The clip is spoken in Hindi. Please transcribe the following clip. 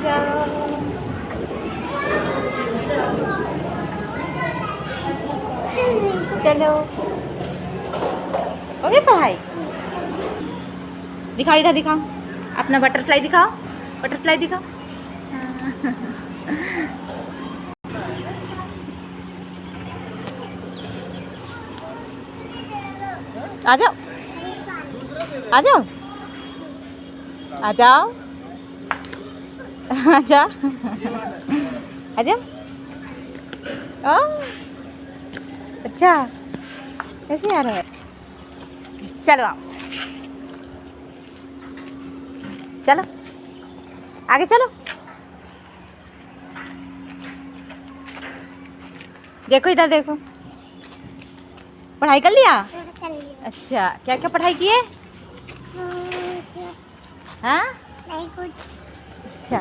जाओ। चलो हो गई पढ़ाई। दिखाओ, इधर दिखाओ, अपना बटरफ्लाई दिखाओ, बटरफ्लाई दिखाओ। आ जाओ, आ जाओ, आ जाओ, आ जाओ, आ जाओ। अच्छा, कैसे आ रहा है? चलो आओ, चलो आगे चलो। देखो इधर देखो, पढ़ाई कर लिया? अच्छा, क्या क्या पढ़ाई किए? हाँ, अच्छा।